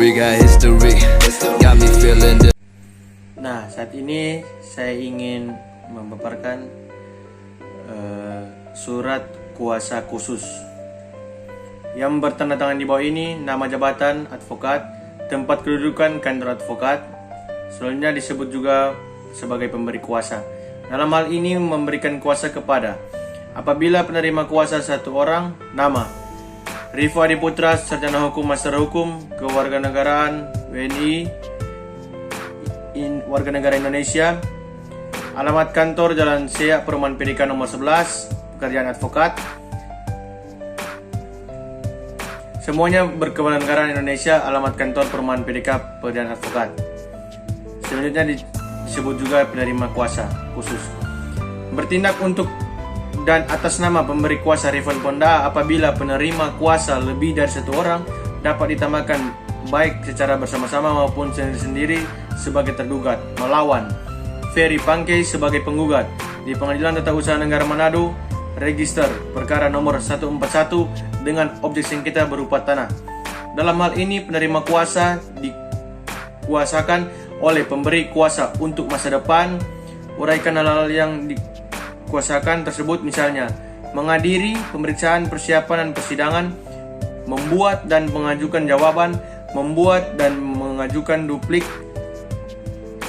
We got history, got me feeling the. Nah, saat ini saya ingin memaparkan surat kuasa khusus yang bertanda tangan di bawah ini. Nama jabatan advokat, tempat kedudukan kantor advokat, selanjutnya disebut juga sebagai pemberi kuasa. Dalam hal ini memberikan kuasa kepada apabila penerima kuasa satu orang, nama Rivo Adi Putra, sarjana hukum, master hukum, kewarganegaraan WNI, warga negara Indonesia, alamat kantor Jalan Siak, Perumahan PDK nomor 11, pekerjaan advokat. Semuanya berkewarganegaraan Indonesia, alamat kantor Perumahan PDK, pekerjaan advokat. Selanjutnya disebut juga penerima kuasa khusus. Bertindak untuk dan atas nama pemberi kuasa Rifan Ponda apabila penerima kuasa lebih dari satu orang dapat ditambahkan baik secara bersama-sama maupun sendiri-sendiri sebagai tergugat melawan Ferry Pangkei sebagai penggugat di Pengadilan Tata Usaha Negara Manado, register perkara nomor 141 dengan objek sengketa berupa tanah. Dalam hal ini penerima kuasa dikuasakan oleh pemberi kuasa untuk masa depan. Uraikan hal-hal yang dikuasakan tersebut, misalnya menghadiri pemeriksaan, persiapan dan persidangan, membuat dan mengajukan jawaban, membuat dan mengajukan duplik,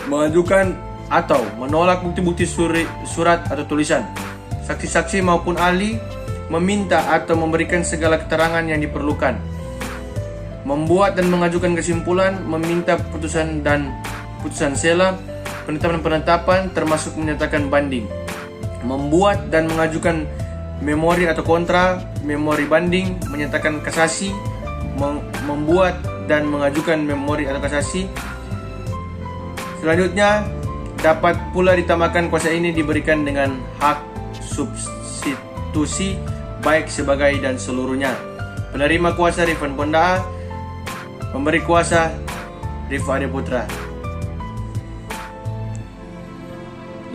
mengajukan atau menolak bukti-bukti surat atau tulisan, saksi-saksi maupun ahli, meminta atau memberikan segala keterangan yang diperlukan, membuat dan mengajukan kesimpulan, meminta putusan dan putusan sela, penetapan termasuk menyatakan banding, membuat dan mengajukan memori atau kontra, memori banding, menyatakan kasasi, membuat dan mengajukan memori atau kasasi. Selanjutnya dapat pula ditambahkan kuasa ini diberikan dengan hak substitusi baik sebagai dan seluruhnya. Penerima kuasa Rifan Ponda, pemberi kuasa Rivo Adi Putra.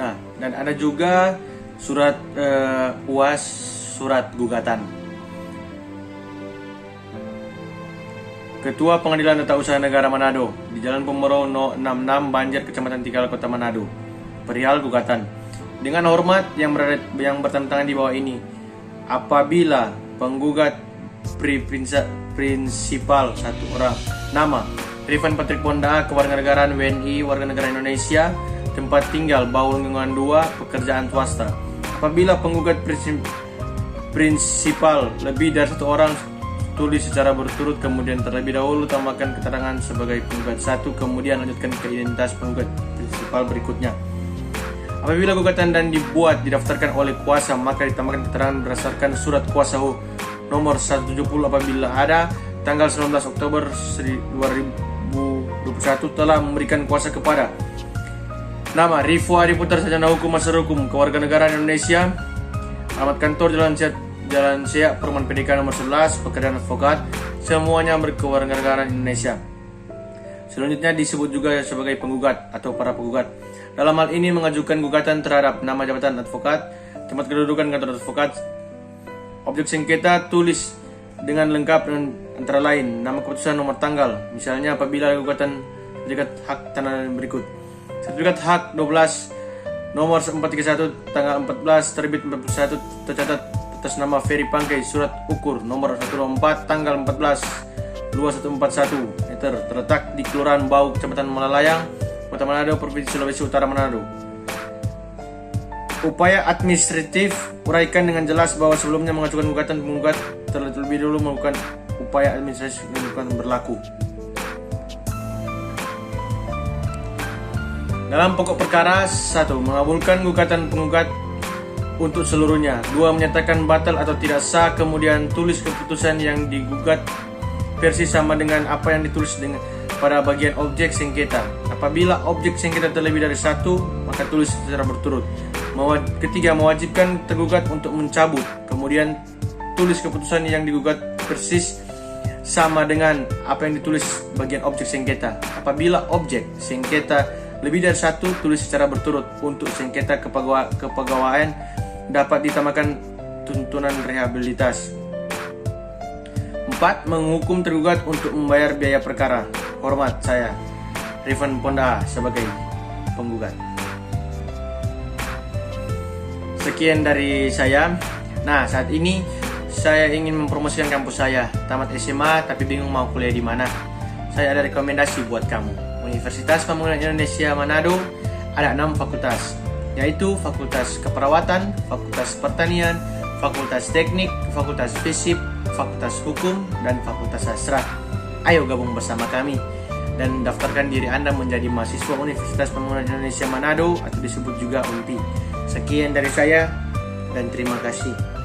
Nah, dan ada juga surat UAS, surat gugatan. Ketua Pengadilan Tata Usaha Negara Manado di Jalan Pemoro No. 66 Banjar, Kecamatan Tikal, Kota Manado. Perihal gugatan. Dengan hormat yang bertanda tangan di bawah ini, apabila penggugat prinsipal satu orang, nama Rifan Patrick Ponda, kewarganegaraan WNI, warga negara Indonesia, tempat tinggal Baul Lingkungan 2, pekerjaan swasta. Apabila penggugat prinsipal lebih dari satu orang, tulis secara berturut, kemudian terlebih dahulu tambahkan keterangan sebagai penggugat satu, kemudian lanjutkan ke identitas penggugat prinsipal berikutnya. Apabila gugatan dan dibuat didaftarkan oleh kuasa, maka ditambahkan keterangan berdasarkan surat kuasa nomor 170 apabila ada, tanggal 19 Oktober 2021 telah memberikan kuasa kepada nama Rivo Adi Putra, sarjana hukum, master hukum, kewarganegaraan Indonesia, alamat kantor Jalan Siak, Perumahan PDK nomor 11, pekerjaan advokat, semuanya berkewarganegaraan Indonesia. Selanjutnya disebut juga sebagai penggugat atau para penggugat. Dalam hal ini mengajukan gugatan terhadap nama jabatan advokat, tempat kedudukan kantor advokat, objek sengketa tulis dengan lengkap dan antara lain nama, keputusan, nomor tanggal. Misalnya apabila gugatan sertifikat hak tanah berikut. Sertifikat hak 12 nomor 431 tanggal 14 terbit 41 tercatat atas nama Ferry Pangkei, surat ukur nomor 124 tanggal 14 2141 meter, terletak di Kelurahan Bau, Kecamatan Malalayang, Kota Manado, Provinsi Sulawesi Utara, Manado. Upaya administratif, uraikan dengan jelas bahwa sebelumnya mengajukan gugatan, penggugat terlebih dahulu melakukan upaya administratif yang berlaku. Dalam pokok perkara, 1. Mengabulkan gugatan penggugat untuk seluruhnya. 2. Menyatakan batal atau tidak sah, kemudian tulis keputusan yang digugat versi sama dengan apa yang ditulis pada bagian objek sengketa. Apabila objek sengketa terlebih dari satu, maka tulis secara berturut. Ketiga, mewajibkan tergugat untuk mencabut, kemudian tulis keputusan yang digugat persis sama dengan apa yang ditulis bagian objek sengketa. Apabila objek sengketa lebih dari satu, tulis secara berturut. Untuk sengketa kepegawaian dapat ditambahkan tuntunan rehabilitas. 4. Menghukum tergugat untuk membayar biaya perkara. hormat saya, Rifan Ponda, sebagai penggugat. Sekian dari saya. Nah, saat ini saya ingin mempromosikan kampus saya. Tamat SMA tapi bingung mau kuliah di mana. Saya ada rekomendasi buat kamu. Universitas Pembangunan Indonesia Manado ada 6 fakultas, yaitu Fakultas Keperawatan, Fakultas Pertanian, Fakultas Teknik, Fakultas Fisip, Fakultas Hukum, dan Fakultas Sastra. Ayo gabung bersama kami dan daftarkan diri Anda menjadi mahasiswa Universitas Pembangunan Indonesia Manado atau disebut juga UNPI. Sekian dari saya dan terima kasih.